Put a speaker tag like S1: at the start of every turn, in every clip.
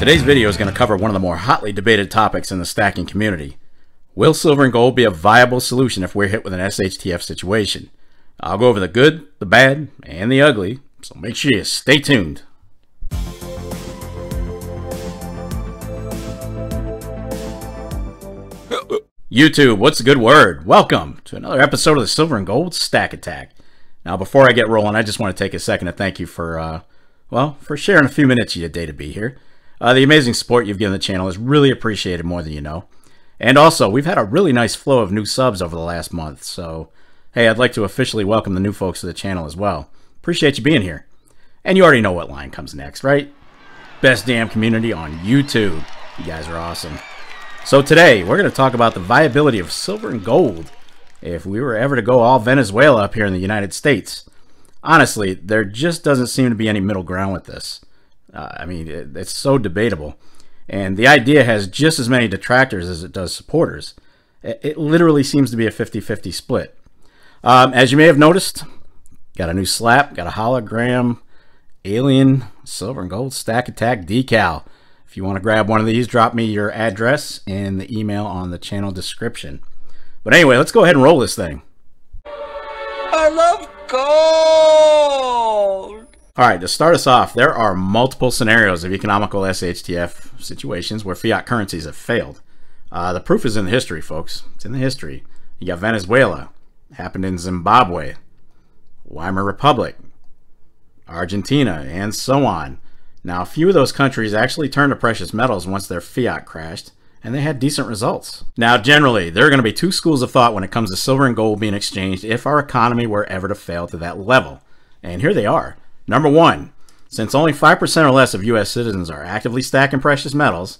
S1: Today's video is going to cover one of the more hotly debated topics in the stacking community. Will silver and gold be a viable solution if we're hit with an SHTF situation? I'll go over the good, the bad, and the ugly, so make sure you stay tuned. YouTube, what's a good word? Welcome to another episode of the Silver and Gold Stack Attack. Now, before I get rolling, I just want to take a second to thank you for sharing a few minutes of your day to be here. The amazing support you've given the channel is really appreciated more than you know. And also, we've had a really nice flow of new subs over the last month, so hey, I'd like to officially welcome the new folks to the channel as well. Appreciate you being here. And you already know what line comes next, right? Best damn community on YouTube. You guys are awesome. So today, we're going to talk about the viability of silver and gold if we were ever to go all Venezuela up here in the United States. Honestly, there just doesn't seem to be any middle ground with this. It's so debatable. And the idea has just as many detractors as it does supporters. It literally seems to be a 50-50 split. As you may have noticed, got a new slap, got a hologram, alien, silver and gold stack attack decal. If you want to grab one of these, drop me your address in the email on the channel description. But anyway, let's go ahead and roll this thing.
S2: I love gold!
S1: Alright, to start us off, there are multiple scenarios of economical SHTF situations where fiat currencies have failed. The proof is in the history, folks. It's in the history. You got Venezuela. Happened in Zimbabwe. Weimar Republic. Argentina, and so on. Now, a few of those countries actually turned to precious metals once their fiat crashed, and they had decent results. Now, generally, there are going to be two schools of thought when it comes to silver and gold being exchanged if our economy were ever to fail to that level. And here they are. Number one, since only 5% or less of U.S. citizens are actively stacking precious metals,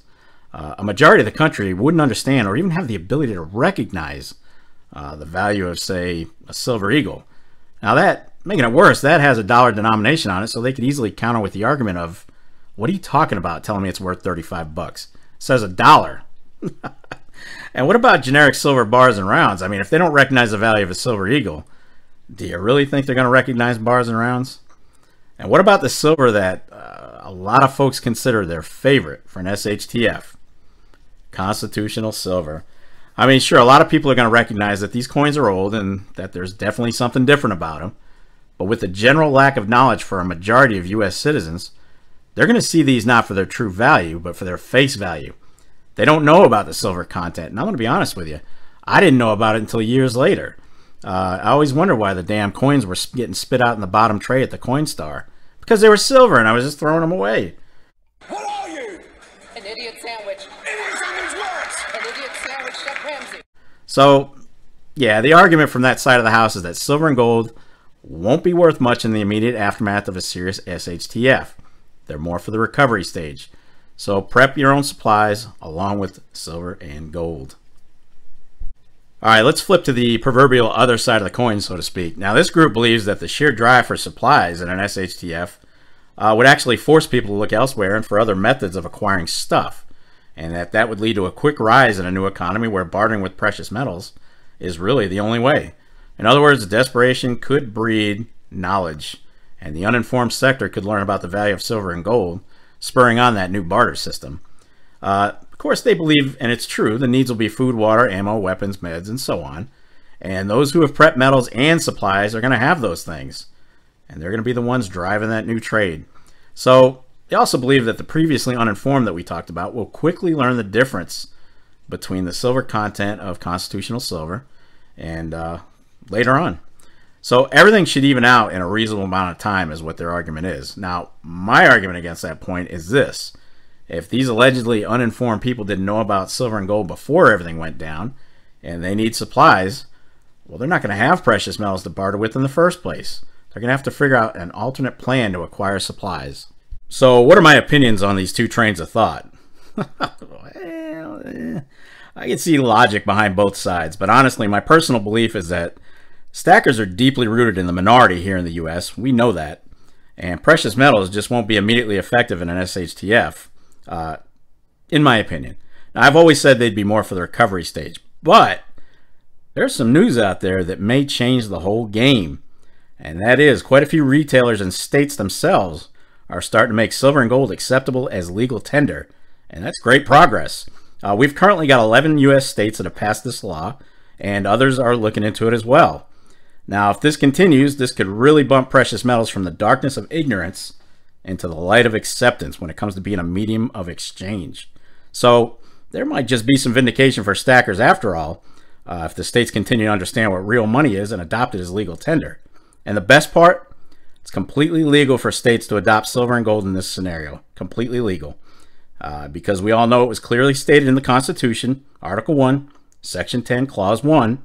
S1: a majority of the country wouldn't understand or even have the ability to recognize the value of, say, a silver eagle. Now that, making it worse, that has a dollar denomination on it, so they could easily counter with the argument of, what are you talking about telling me it's worth 35 bucks? It says $1. And what about generic silver bars and rounds? I mean, if they don't recognize the value of a silver eagle, do you really think they're going to recognize bars and rounds? And what about the silver that a lot of folks consider their favorite for an SHTF? Constitutional silver. I mean, sure, a lot of people are going to recognize that these coins are old and that there's definitely something different about them. But with the general lack of knowledge for a majority of U.S. citizens, they're going to see these not for their true value, but for their face value. They don't know about the silver content. And I'm going to be honest with you, I didn't know about it until years later. I always wondered why the damn coins were getting spit out in the bottom tray at the Coinstar. Because they were silver and I was just throwing them away.
S2: What are you?
S3: An idiot sandwich.
S2: Idiot sandwich works!
S3: An idiot sandwich, Chef Ramsay.
S1: So, yeah, the argument from that side of the house is that silver and gold won't be worth much in the immediate aftermath of a serious SHTF. They're more for the recovery stage. So prep your own supplies along with silver and gold. Alright, let's flip to the proverbial other side of the coin, so to speak. Now, this group believes that the sheer drive for supplies in an SHTF would actually force people to look elsewhere and for other methods of acquiring stuff, and that would lead to a quick rise in a new economy where bartering with precious metals is really the only way. In other words, desperation could breed knowledge, and the uninformed sector could learn about the value of silver and gold, spurring on that new barter system. Of course, they believe, and it's true, the needs will be food, water, ammo, weapons, meds, and so on. And those who have prepped metals and supplies are going to have those things. And they're going to be the ones driving that new trade. So, they also believe that the previously uninformed that we talked about will quickly learn the difference between the silver content of constitutional silver and later on. So, everything should even out in a reasonable amount of time is what their argument is. Now, my argument against that point is this. If these allegedly uninformed people didn't know about silver and gold before everything went down, and they need supplies, well, they're not going to have precious metals to barter with in the first place. They're going to have to figure out an alternate plan to acquire supplies. So, what are my opinions on these two trains of thought? Well, I can see logic behind both sides, but honestly, my personal belief is that stackers are deeply rooted in the minority here in the U.S. We know that. And precious metals just won't be immediately effective in an SHTF. In my opinion. Now, I've always said they'd be more for the recovery stage, but there's some news out there that may change the whole game, and that is quite a few retailers and states themselves are starting to make silver and gold acceptable as legal tender And that's great progress. We've currently got 11 U.S. states that have passed this law, and others are looking into it as well. Now, if this continues, this could really bump precious metals from the darkness of ignorance into the light of acceptance when it comes to being a medium of exchange. So there might just be some vindication for stackers after all, if the states continue to understand what real money is and adopt it as legal tender. And the best part, it's completely legal for states to adopt silver and gold in this scenario. Completely legal. Because we all know it was clearly stated in the Constitution, Article 1, Section 10, Clause 1,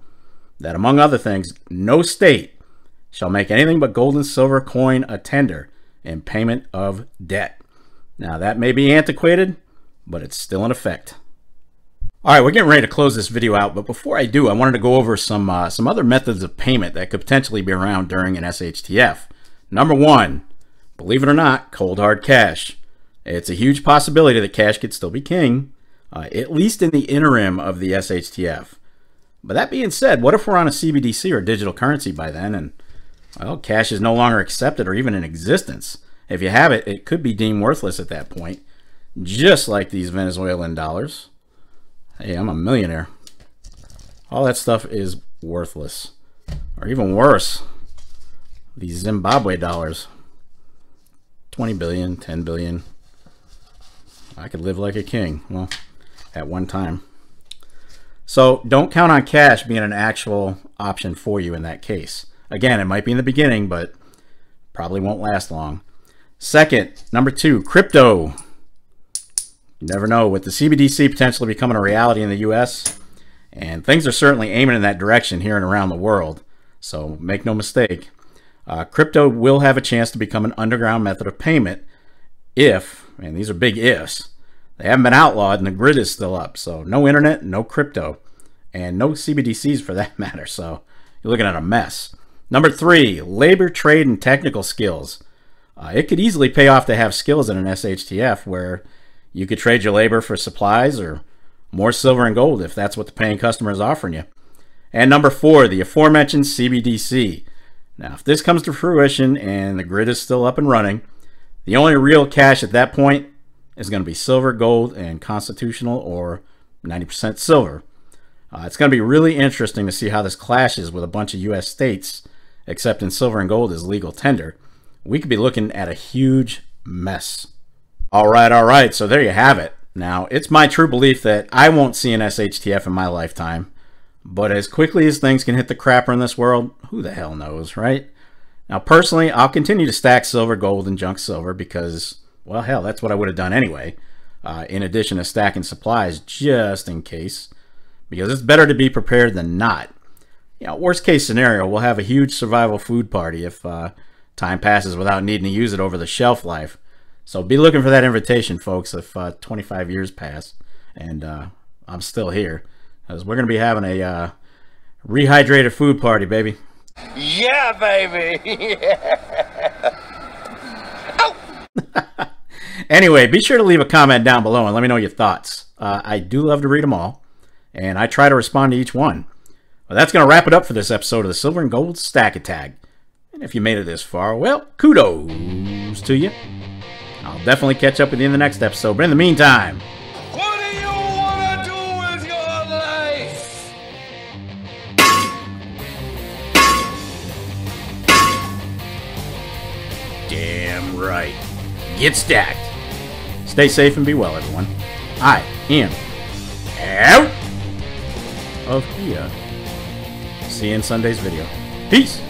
S1: that among other things, no state shall make anything but gold and silver coin a tender in payment of debt. Now that may be antiquated, but it's still in effect. All right, we're getting ready to close this video out, but before I do, I wanted to go over some other methods of payment that could potentially be around during an SHTF. Number one, believe it or not, cold hard cash. It's a huge possibility that cash could still be king, at least in the interim of the SHTF. But that being said, what if we're on a CBDC or digital currency by then and, well, cash is no longer accepted or even in existence? If you have it, it could be deemed worthless at that point, just like these Venezuelan dollars. Hey, I'm a millionaire. All that stuff is worthless. Or even worse, these Zimbabwe dollars. 20 billion, 10 billion. I could live like a king. Well, at one time. So don't count on cash being an actual option for you in that case. Again, it might be in the beginning, but probably won't last long. Second, number two, crypto. You never know. With the CBDC potentially becoming a reality in the US, and things are certainly aiming in that direction here and around the world, so make no mistake, crypto will have a chance to become an underground method of payment if, and these are big ifs, they haven't been outlawed and the grid is still up. So no internet, no crypto, and no CBDCs for that matter. So you're looking at a mess. Number three, labor, trade, and technical skills. It could easily pay off to have skills in an SHTF where you could trade your labor for supplies or more silver and gold if that's what the paying customer is offering you. And number four, the aforementioned CBDC. Now, if this comes to fruition and the grid is still up and running, the only real cash at that point is going to be silver, gold, and constitutional or 90% silver. It's going to be really interesting to see how this clashes with a bunch of U.S. states accepting silver and gold as legal tender. We could be looking at a huge mess. All right, so there you have it. Now, it's my true belief that I won't see an SHTF in my lifetime, but as quickly as things can hit the crapper in this world, who the hell knows, right? Now, personally, I'll continue to stack silver, gold, and junk silver because, well, hell, that's what I would have done anyway, in addition to stacking supplies just in case, because it's better to be prepared than not. You know, worst case scenario, we'll have a huge survival food party if time passes without needing to use it over the shelf life. So be looking for that invitation, folks, if 25 years pass and I'm still here, because we're going to be having a rehydrated food party, baby.
S2: Yeah, baby. Yeah. Oh.
S1: Anyway, be sure to leave a comment down below and let me know your thoughts. I do love to read them all, and I try to respond to each one. Well, that's going to wrap it up for this episode of the Silver and Gold Stack Attack. And if you made it this far, well, kudos to you. I'll definitely catch up with you in the next episode. But in the meantime,
S2: What do you want to do with your life?
S1: damn right, get stacked. Stay safe and be well, everyone. I am out of here. See you in Sunday's video. Peace.